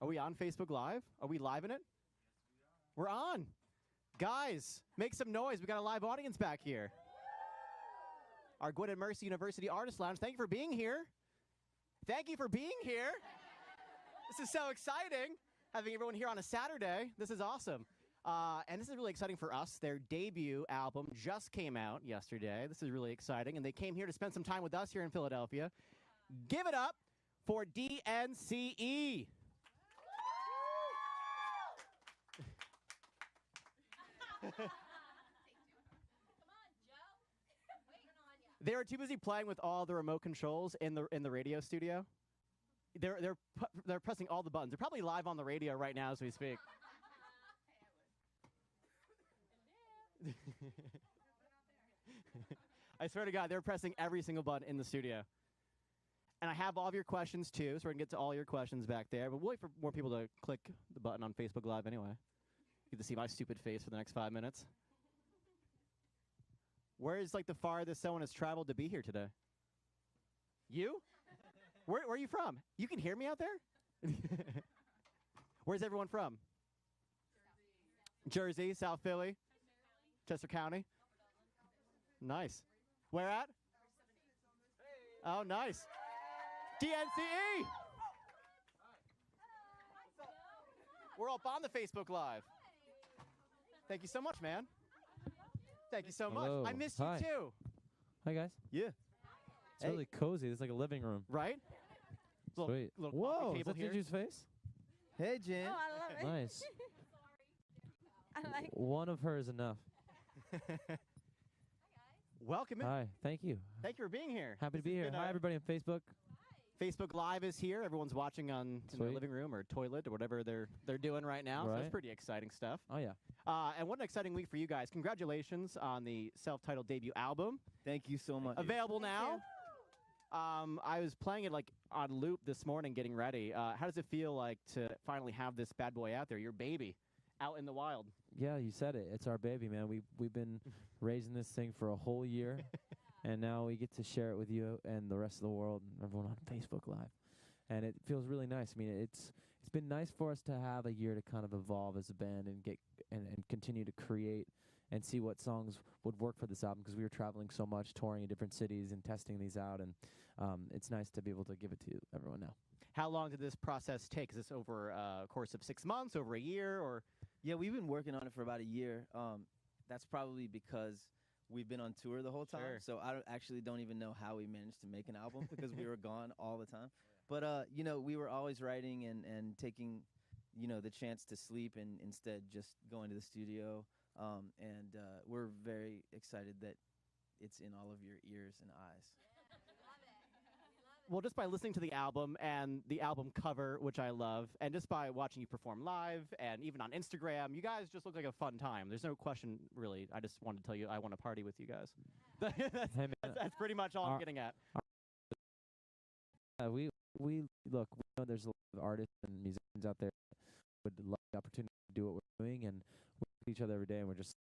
Are we on Facebook Live? Are we live in it? We're on. Guys, make some noise. We got a live audience back here. Our Gwinnett Mercy University Artist Lounge, thank you for being here. Thank you for being here. This is so exciting, having everyone here on a Saturday. This is awesome. And this is really exciting for us. Their debut album just came out yesterday. This is really exciting. And they came here to spend some time with us here in Philadelphia. Give it up for DNCE. They were too busy playing with all the remote controls in the radio studio. They're pressing all the buttons. They're probably live on the radio right now as we speak. I swear to God, they're pressing every single button in the studio. And I have all of your questions too, so we're gonna get to all your questions back there. But we'll wait for more people to click the button on Facebook Live anyway. Get to see my stupid face for the next 5 minutes. Where is like the farthest someone has traveled to be here today? You? Where are you from? You can hear me out there? Where's everyone from? Jersey, South Philly, Chester County. Nice. Where at? Oh, nice. DNCE. We're up on the Facebook Live. Thank you so much, man. Thank you so Hello. much. I missed Hi. you too. Hi, guys. Yeah. It's really cozy. It's like a living room. Right? Sweet. Little Whoa, coffee is table that here. Gigi's face? Hey, Jen. Oh, I love it. Nice. I like One of her is enough. Welcome in. Hi, thank you. Thank you for being here. Happy to This be has here. been, Hi, everybody on Facebook. Facebook Live is here. Everyone's watching in their Sweet. living room or toilet or whatever they're doing right now. So that's Right. pretty exciting stuff. Oh, yeah. And what an exciting week for you guys. Congratulations on the self-titled debut album. Thank you so much. Available now. I was playing it like on loop this morning getting ready. How does it feel like to finally have this bad boy out there, your baby, out in the wild? Yeah, you said it. It's our baby, man. We've been raising this thing for a whole year, and now we get to share it with you and the rest of the world and everyone on Facebook Live. And it feels really nice. I mean, it's been nice for us to have a year to kind of evolve as a band and get and continue to create and see what songs would work for this album, because we were traveling so much, touring in different cities and testing these out, and it's nice to be able to give it to everyone now. How long did this process take? Is this over a course of 6 months, over a year, or? Yeah, we've been working on it for about a year. That's probably because we've been on tour the whole time. Sure. So I don't even know how we managed to make an album because we were gone all the time. But, we were always writing and taking, the chance to sleep and instead just going to the studio. And we're very excited that it's in all of your ears and eyes. Well, just by listening to the album and the album cover, which I love, and just by watching you perform live and even on Instagram, you guys just look like a fun time. There's no question, really. I just wanted to tell you I want to party with you guys. Hey, man. That's pretty much all I'm getting at. We look. We know there's a lot of artists and musicians out there that would love the opportunity to do what we're doing, and we look at each other every day, and we're just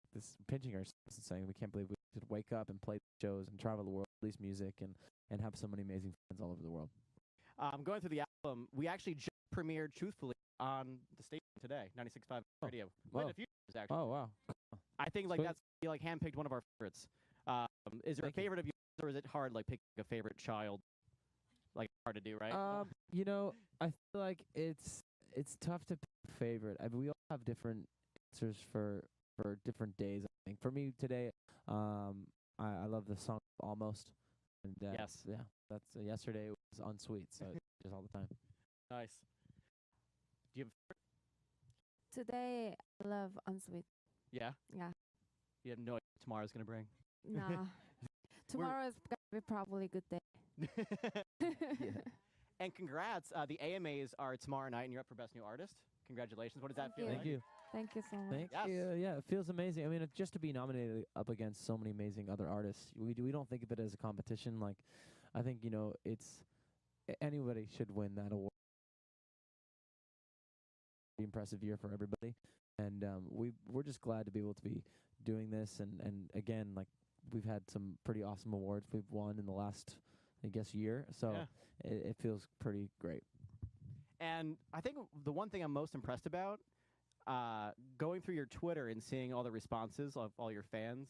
pinching ourselves and saying we can't believe we could wake up and play shows and travel the world, release music, and have so many amazing fans all over the world. Going through the album, we actually just premiered Truthfully on the station today, 96.5 radio. Quite a few years, actually. Oh, wow. I think like Sweet. that's you like handpicked one of our favorites. Is there Thank a you. favorite of yours, or is it hard like picking a favorite child? Like hard to do, right? I feel like it's tough to pick a favorite. I mean, we all have different answers for different days. I think for me today, I love the song Almost. And Yes. Yeah. That's yesterday was on Sweet, so it's just all the time. Nice. Do you have today. I love unsweet. Yeah? Yeah. You have no idea what tomorrow's going to bring. Nah. Tomorrow is gonna be probably a good day. Yeah. And congrats. The AMAs are tomorrow night, and you're up for Best New Artist. Congratulations. What does that Thank feel you. like? Thank you. Thank you so much. Thank Yes. you. Yeah, it feels amazing. I mean, just to be nominated up against so many amazing other artists, we don't think of it as a competition. Like, I think it's anybody should win that award. Impressive year for everybody, and we're just glad to be able to be doing this. And again, like we've had some pretty awesome awards we've won in the last, I guess, year. So Yeah. it feels pretty great. And I think the one thing I'm most impressed about, going through your Twitter and seeing all the responses of all your fans,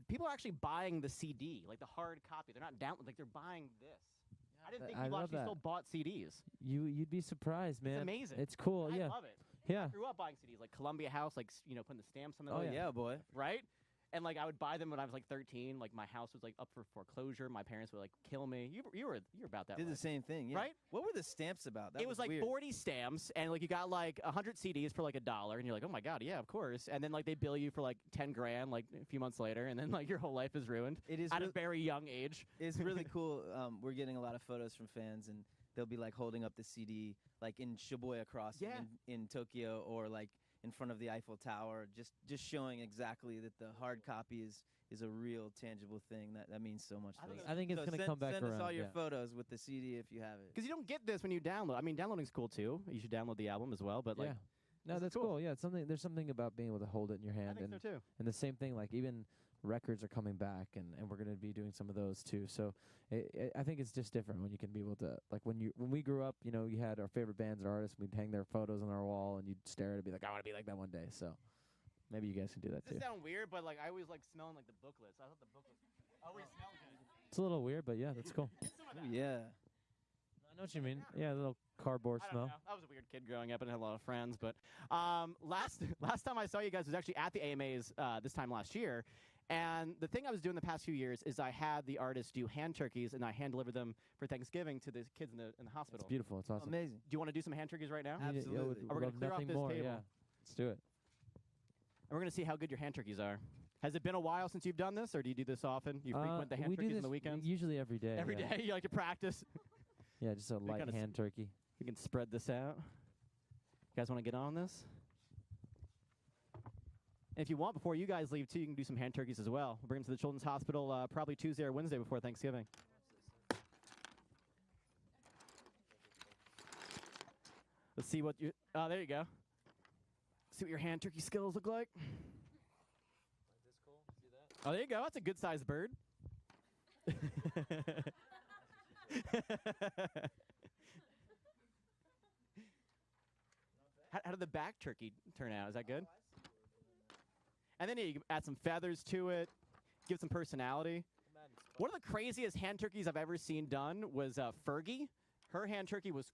people are actually buying the CD, like the hard copy. They're not downloading, like they're buying this. I didn't think I people love actually that. still bought CDs. You'd be surprised, man. It's amazing. It's cool. I Yeah. love it. Yeah. I grew up buying CDs, like Columbia House, like putting the stamps on them. Oh yeah, boy. Right? And like I would buy them when I was like 13. Like my house was like up for foreclosure. My parents would like kill me. You were about that. Did life. the same thing, yeah. Right? What were the stamps about? That It was like weird. 40 stamps, and like you got like 100 CDs for like $1, and you're like, oh my god, yeah, of course. And then like they bill you for like 10 grand like a few months later, and then like your whole life is ruined It is at a real- very young age. It's really cool. We're getting a lot of photos from fans, and they'll be like holding up the CD, like in Shibuya Crossing in Tokyo, or like in front of the Eiffel Tower, just showing exactly that the hard copy is a real tangible thing. That means so much to us. I think it's So gonna send- come back Send around. us all your yeah. photos with the CD if you have it. Because you don't get this when you download. I mean, downloading's cool too. You should download the album as well. But like, yeah. No, this is that's cool. cool. Yeah, it's something. There's something about being able to hold it in your I hand, think and so too. and the same thing. Like even records are coming back, and we're gonna be doing some of those too. So I think it's just different when you can be able to like when we grew up. You know, you had our favorite bands or artists. We'd hang their photos on our wall, and you'd stare at it and be like, I want to be like that one day. So maybe you guys can do that too. This sounds weird, but like I always like smelling like the booklets. I thought the booklets always smell good. It's a little weird, but yeah, that's cool. Some of that. Ooh, yeah. I know what you mean. Yeah, a little cardboard I don't smell. know. I was a weird kid growing up and had a lot of friends. But last time I saw you guys was actually at the AMAs this time last year. And the thing I was doing the past few years is I had the artists do hand turkeys, and I hand deliver them for Thanksgiving to the kids in the It's hospital. beautiful. It's awesome. Amazing. Do you want to do some hand turkeys right now? Yeah, Absolutely. would Are we gonna love clear off nothing this more. table? Yeah, let's do it. And we're going to see how good your hand turkeys are. Has it been a while since you've done this, or do you do this often? You frequent the hand we do turkeys this on the weekends? usually every day. Every yeah. day? You like to practice? Yeah, just a light kinda hand turkey. We can spread this out. You guys want to get on this? And if you want, before you guys leave, too, you can do some hand turkeys as well. We'll bring them to the Children's Hospital probably Tuesday or Wednesday before Thanksgiving. Let's see what you... Oh, there you go. See what your hand turkey skills look like. Oh, there you go. That's a good-sized bird. How did the back turkey turn out? Is that good? And then you can add some feathers to it, give some personality. One of the craziest hand turkeys I've ever seen done was Fergie. Her hand turkey was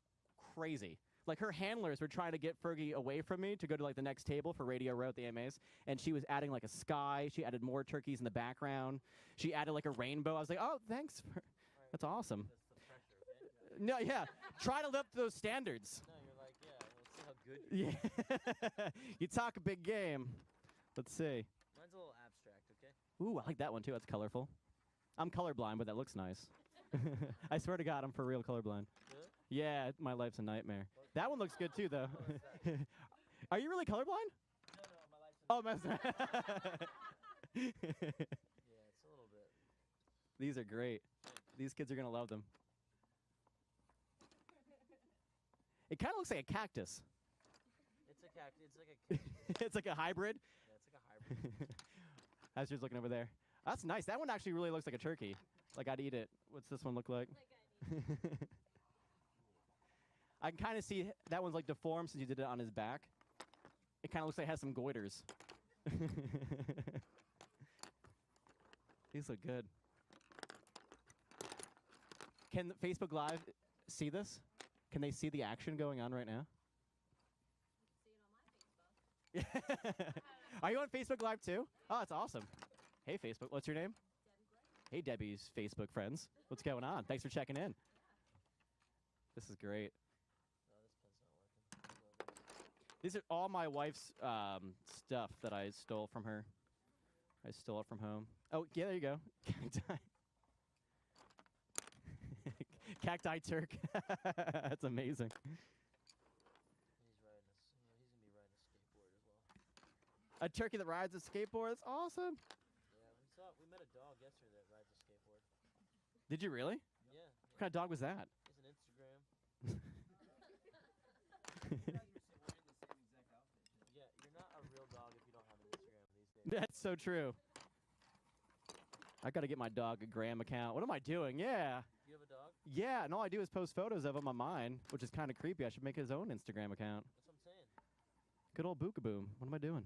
crazy. Like her handlers were trying to get Fergie away from me to go to like the next table for Radio Row at the AMAs, and she was adding like a sky. She added more turkeys in the background. She added like a rainbow. I was like, oh, thanks. That's awesome. No, yeah. Try to live up to those standards. No, you're like, yeah, we'll see how good. Yeah. You talk a big game. Let's see. Mine's a little abstract, okay? Ooh, I like that one too. That's colorful. I'm colorblind, but that looks nice. I swear to God, I'm for real colorblind. Really? Yeah, my life's a nightmare. That one looks good too, though. Are you really colorblind? No, my life's Oh, my. yeah, it's a little bit. These are great. These kids are gonna love them. It kind of looks like a cactus. It's a cactus. It's like a It's like a hybrid. yeah, it's like a hybrid. As you're looking over there. That's nice. That one actually really looks like a turkey. Like I'd eat it. What's this one look like? I can kind of see that one's like deformed since you did it on his back. It kind of looks like it has some goiters. These look good. Can Facebook Live see this? Can they see the action going on right now? Are you on Facebook Live too? Oh, that's awesome. Hey, Facebook. What's your name? Hey, Debbie's Facebook friends. What's going on? Thanks for checking in. This is great. These are all my wife's stuff that I stole from her. I stole it from home. Oh, yeah, there you go. Cacti. Cacti Turk. That's amazing. He's gonna be riding a skateboard as well. A turkey that rides a skateboard. That's awesome. Yeah, we met a dog yesterday that rides a skateboard. Did you really? Yeah. What kind of dog was that? He's an Instagram. Yeah, you're not a real dog if you don't have an Instagram these days. That's so true. I got to get my dog a Graham account. What am I doing? Yeah. You have a dog? Yeah, and all I do is post photos of him on mine, which is kind of creepy. I should make his own Instagram account. That's what I'm saying. Good old Bookaboom. What am I doing?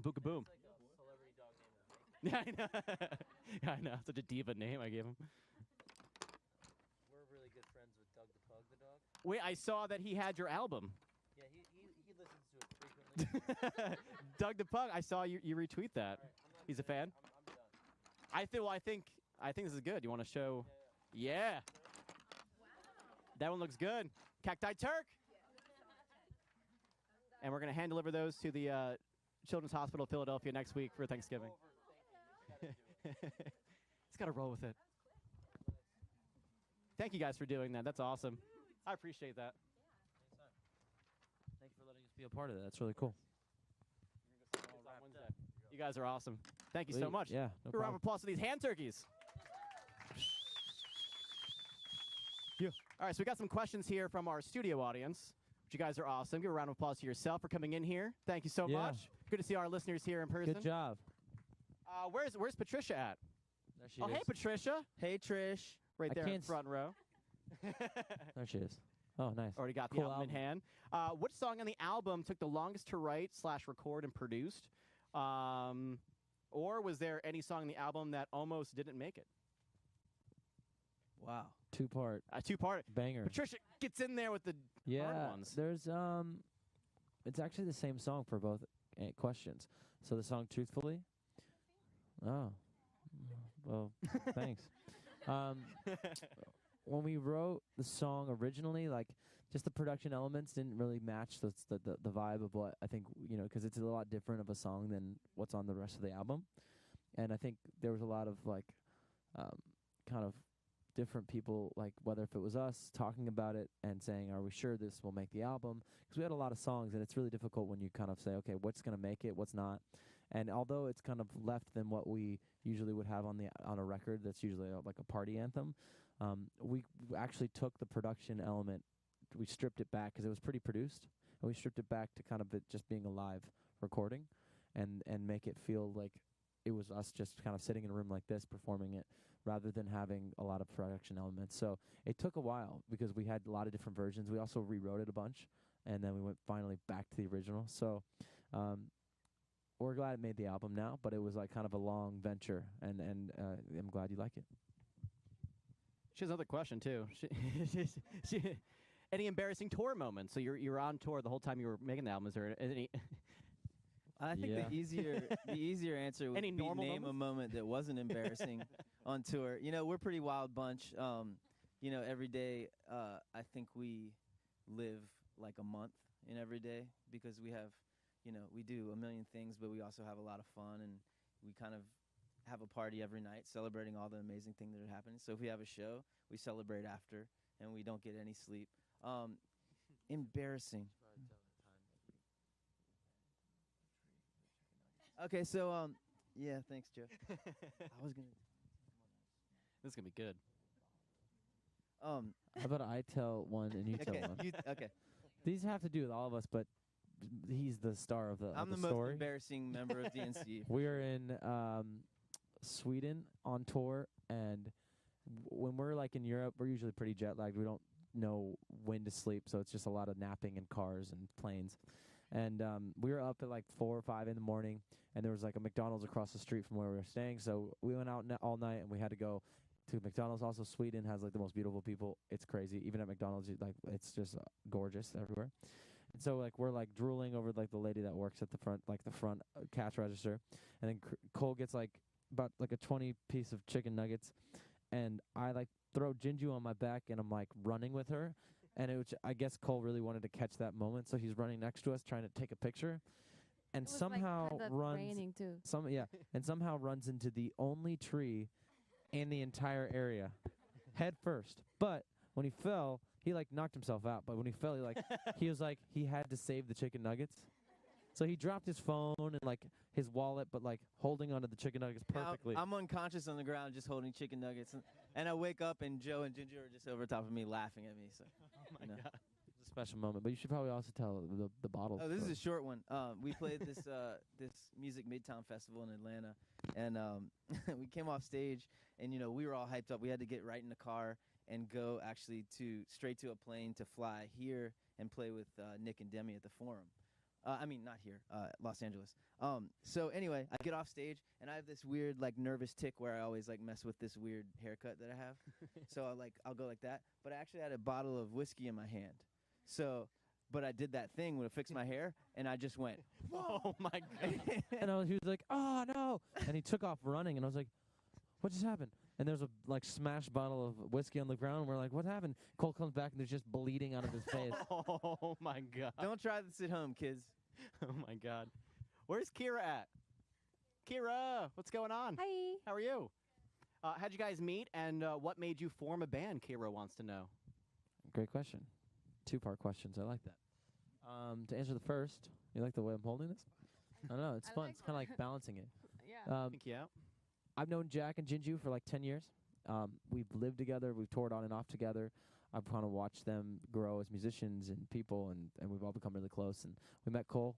Bookaboom. It's like a celebrity dog name. Yeah, I know. Yeah, I know. Such a diva name I gave him. We're really good friends with Doug the Pug, the dog. Wait, I saw that he had your album. Yeah, he listens to it frequently. Doug the Pug. I saw you retweet that. He's a fan. I'm done. I think this is good. You want to show? Yeah. That one looks good. Cacti Turk. And we're gonna hand deliver those to the Children's Hospital of Philadelphia next week for Thanksgiving. He's gotta roll with it. Thank you guys for doing that. That's awesome. I appreciate that. Thanks for letting us be a part of that. That's really cool. You guys are awesome. Thank you so Sweet. much. Yeah, no Give a round of problem. applause for these hand turkeys. Yeah. All right, so we got some questions here from our studio audience. You guys are awesome. Give a round of applause to yourself for coming in here. Thank you so Yeah. much. Good to see our listeners here in person. Good job. Where's Patricia at? There she Oh, is. hey, Patricia. Hey, Trish. Right I there in can't front row. There she is. Oh, nice. Already got the Cool album in hand. Which song on the album took the longest to write / record and produced? Or was there any song on the album that almost didn't make it? Wow. Two-part A two-part. banger. Patricia gets in there with the Yeah, ones. there's it's actually the same song for both questions. So the song "Truthfully." Oh, well, thanks. When we wrote the song originally, like just the production elements didn't really match the vibe of what I think, because it's a lot different of a song than what's on the rest of the album. And I think there was a lot of like kind of different people, like whether if it was us talking about it and saying, are we sure this will make the album? Because we had a lot of songs, and it's really difficult when you kind of say, okay, what's going to make it, what's not. And although it's kind of left than what we usually would have on a record that's usually like a party anthem, we actually took the production element, we stripped it back because it was pretty produced, and we stripped it back to kind of it just being a live recording and make it feel like it was us just kind of sitting in a room like this performing it, rather than having a lot of production elements. So it took a while because we had a lot of different versions. We also rewrote it a bunch, and then we went finally back to the original. So we're glad it made the album now, but it was like kind of a long venture, and I'm glad you like it. She has another question too. Any embarrassing tour moments? So you're on tour the whole time you were making the album. Is there any? I think Yeah. the easier answer would Any be normal name a moment that wasn't embarrassing on tour. We're a pretty wild bunch. Every day I think we live like a month in every day because we have, we do a million things, but we also have a lot of fun, and we kind of have a party every night celebrating all the amazing things that are happening. So if we have a show, we celebrate after, and we don't get any sleep. Embarrassing. Okay, so yeah, thanks, Joe. I was gonna. This is gonna be good. How about I tell one and you tell Okay, one? okay. These have to do with all of us, but he's the star of the I'm the story. most embarrassing member of DNCE. We are in Sweden on tour, and when we're like in Europe, we're usually pretty jet lagged. We don't know when to sleep, so it's just a lot of napping in cars and planes. And we were up at like 4 or 5 in the morning, and there was like a McDonald's across the street from where we were staying. So we went out all night, and we had to go to McDonald's. Also, Sweden has like the most beautiful people. It's crazy. Even at McDonald's, it's just gorgeous everywhere. And so like we're like drooling over like the lady that works at the front, cash register, and then Cole gets like about like a 20 piece of chicken nuggets, and I like throw Jinju on my back, and I'm like running with her. And I guess Cole really wanted to catch that moment, so he's running next to us trying to take a picture, and It was somehow like runs raining too. and somehow runs into the only tree in the entire area, head first. But when he fell, he like knocked himself out. But when he fell, he had to save the chicken nuggets. So he dropped his phone and like his wallet, but like holding onto the chicken nuggets perfectly. I'm unconscious on the ground, just holding chicken nuggets, and I wake up and Joe and Ginger are just over top of me laughing at me. So, Oh my you know. god. a special moment, but you should probably also tell the bottle. Oh, this is a story. short one. We played this this Music Midtown Festival in Atlanta, and we came off stage, and we were all hyped up. We had to get right in the car and go actually straight to a plane to fly here and play with Nick and Demi at the Forum. I mean, not here, Los Angeles. So anyway, I get off stage, and I have this weird, like, nervous tick where I always, like, mess with this weird haircut that I have. So, I'll go like that. But I actually had a bottle of whiskey in my hand. So, but I did that thing when it fixed my hair, and I just went, Oh, my God. And he was like, "Oh no!" And he took off running, and I was like, "What just happened?" And there's a smashed bottle of whiskey on the ground. And we're like, "What happened?" Cole comes back, and there's just bleeding out of his face. Oh, my God. don't try this at home, kids. Oh, my God. Where's Kira at? Kira, what's going on? Hi. How are you? How'd you guys meet, and what made you form a band? Kira wants to know. Great question. 2-part questions. I like that. To answer the first, you like the way I'm holding this? I don't know. It's I fun. like It's kind of like balancing it. Yeah. Thank you. I've known Jack and Jinju for like 10 years. We've lived together. We've toured on and off together. I've kind of watched them grow as musicians and people, and we've all become really close. And we met Cole.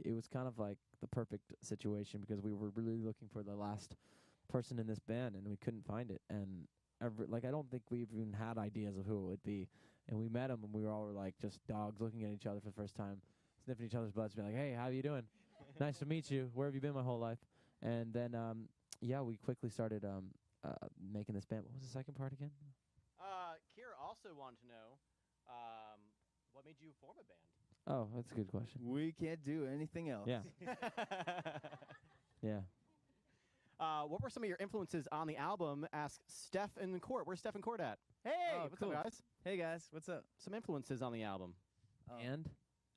It was kind of like the perfect situation because we were really looking for the last person in this band, and we couldn't find it. And I don't think we even had ideas of who it would be. And we met him, and we were all like just dogs looking at each other for the first time, sniffing each other's butts, being like, "Hey, how you doing? Nice to meet you. Where have you been my whole life?" And then, we quickly started making this band. What was the second part again? Kira also wanted to know what made you form a band? Oh, that's a good question. We can't do anything else. Yeah. Yeah. What were some of your influences on the album? Ask Steph and Court. Where's Steph and Court at? Hey, Oh, what's cool. up, guys? Hey, guys, what's up? Some influences on the album. And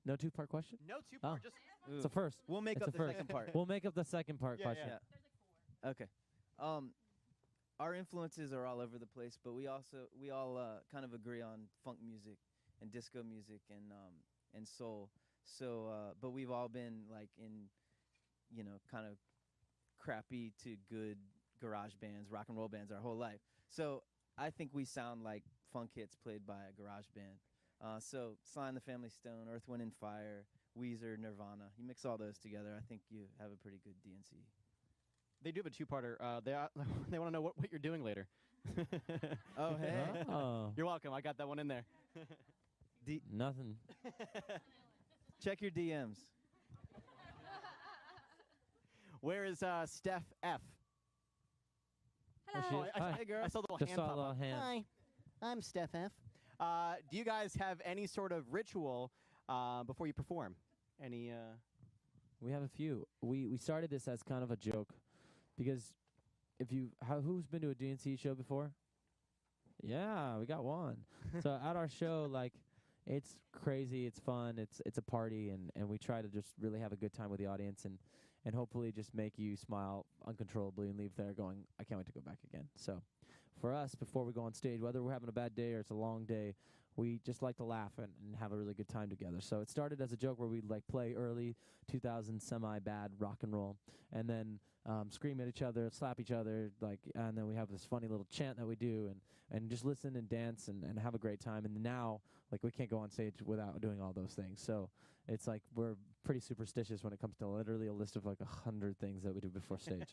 no 2-part question? No 2-part, Oh. just It's a first. We'll make It's up a the first. second part. We'll make up the second part Yeah, question. Yeah. Okay. Our influences are all over the place, but we all kind of agree on funk music and disco music and soul. So, but we've all been like in, kind of crappy to good garage bands, rock and roll bands our whole life. So I think we sound like funk hits played by a garage band. So Sly and the Family Stone, Earth, Wind and Fire, Weezer, Nirvana. You mix all those together, I think you have a pretty good DNCE. they do have a 2-parter. They want to know what you're doing later. Oh, hey. Oh, You're welcome. I got that one in there. nothing. Check your DMs. Where is Steph F? There she Hello. is. I Hi. Hey, girl. I saw the little Just hand saw a pop little up. hand. Hi, I'm Steph F. Do you guys have any sort of ritual before you perform? Any? We have a few. We started this as kind of a joke because who's been to a DNC show before? Yeah, we got one. So at our show, like, it's crazy, it's fun, it's a party, and we try to just really have a good time with the audience and hopefully just make you smile uncontrollably and leave there going, I can't wait to go back again. So for us, before we go on stage, whether we're having a bad day or it's a long day, we just like to laugh and have a really good time together. So it started as a joke where we'd like play early 2000 semi-bad rock and roll and then scream at each other, slap each other, and then we have this funny little chant that we do and just listen and dance and have a great time. And now, like, we can't go on stage without doing all those things. So it's like we're pretty superstitious when it comes to literally a list of like 100 things that we do before stage.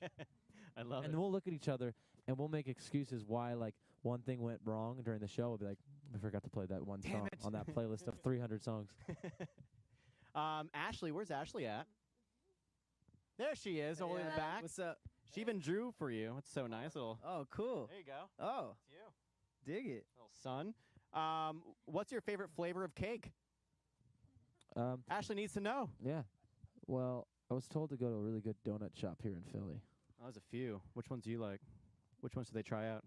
I love And it. we'll look at each other and we'll make excuses why like one thing went wrong during the show. We'll be like, we forgot to play that one Damn song it. on that playlist of 300 songs. Ashley, where's Ashley at? There she is, all the way in the Hello. back. What's up? She even drew for you. It's so nice. Little. Oh, cool. There you go. Oh, It's you, dig it. little son. What's your favorite flavor of cake? Ashley needs to know. Yeah. Well, I was told to go to a really good donut shop here in Philly. Oh, there's a few. Which ones do you like? Which ones do they try out?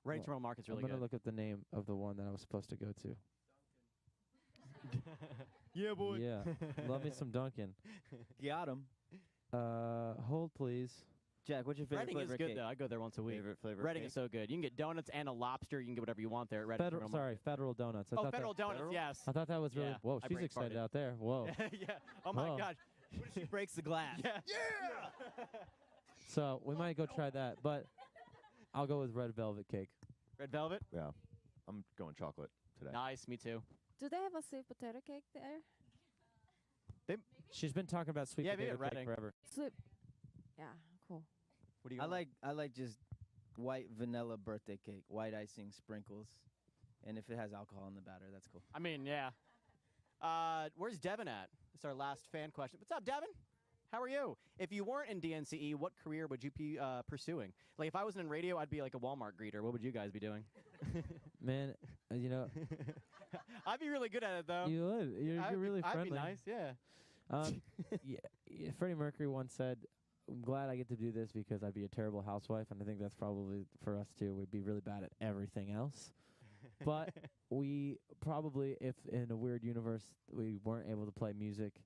Ready Well, Tomorrow Market's really I'm going good. to look at the name of the one that I was supposed to go to. Yeah, Yeah. Love me some Dunkin'. Got him. Hold, please. Jack, what's your favorite Reading is flavor of good cake? though. I go there once a week. Favorite flavor. Reading of is so good. You can get donuts and a lobster. You can get whatever you want there at Reading. Federal, sorry, Federal Donuts. I Oh, thought Federal that, Donuts. Federal? Yes. I thought that was really. Yeah, Whoa, I she's brain excited farted. out there. Whoa. Yeah. Oh my Whoa. gosh. She breaks the glass. Yeah. So we might go try that, but I'll go with red velvet cake. Red Velvet. Yeah. I'm going chocolate today. Nice, me too. Do they have a sweet potato cake there? She's been talking about sweet Yeah, maybe potato at cake Reading. forever. Sweet. Yeah, cool. What do you? I like just white vanilla birthday cake, white icing, sprinkles, and if it has alcohol in the batter, that's cool. I mean, yeah. Where's Devin at? It's our last fan question. What's up, Devin? How are you? If you weren't in DNCE, what career would you be pursuing? Like, if I wasn't in radio, I'd be like a Walmart greeter. What would you guys be doing? Man, you know, I'd be really good at it, though. you would. You're really I'd friendly. be nice, yeah. Yeah, Freddie Mercury once said, "I'm glad I get to do this because I'd be a terrible housewife," and I think that's probably for us too. We'd be really bad at everything else. But we probably, if in a weird universe we weren't able to play music,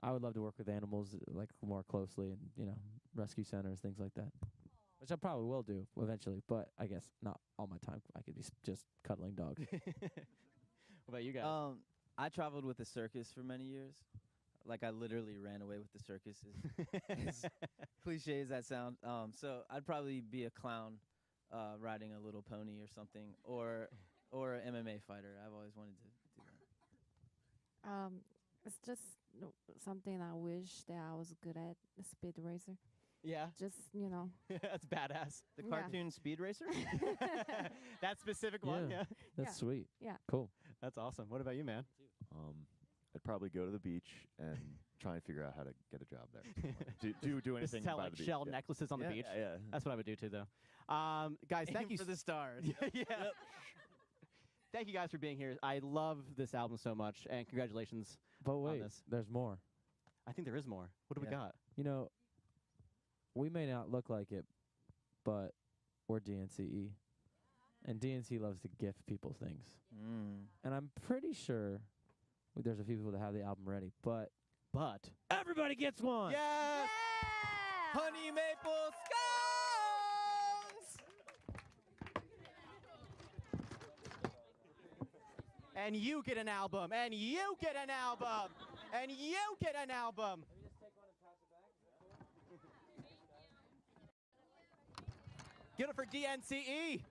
I would love to work with animals like more closely, and rescue centers, things like that. Which I probably will do eventually, but I guess not all my time. I could be just cuddling dogs. What about you guys? I traveled with the circus for many years. Like, I literally ran away with the circus, as cliche as that sounds. So I'd probably be a clown riding a little pony or something, or an MMA fighter. I've always wanted to do that. It's just something I wish that I was good at, a speed racer. Yeah, Just, that's badass. The Yeah. cartoon Speed Racer? That specific one, yeah. That's Yeah. sweet. Yeah. Cool. That's awesome. What about you, man? I'd probably go to the beach and try and figure out how to get a job there. do anything Sell by like the beach. shell Yeah. necklaces on the Yeah, beach. Yeah. That's what I would do too, though. Guys, thank Aim you for the stars. yeah. Thank you guys for being here. I love this album so much, and congratulations. But wait, this. there's more. I think there is more. What do we Yeah. got? We may not look like it, but we're DNCE. And DNC loves to gift people things. And I'm pretty sure there's a few people that have the album ready, but everybody gets one. Yes! Honey maple scones! And you get an album, and you get an album, and you get an album. Get it for DNCE.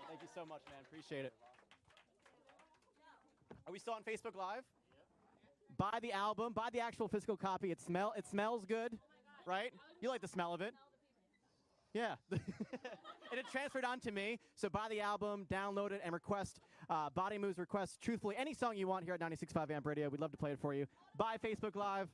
Thank you so much, man. Appreciate it. Are we still on Facebook Live? Buy the album. Buy the actual physical copy. It smells good, right? You like the smell of it. Yeah. And it transferred onto me. So buy the album, download it, and request Body Moves request truthfully any song you want here at 96.5 Amp Radio. We'd love to play it for you. Buy Facebook Live.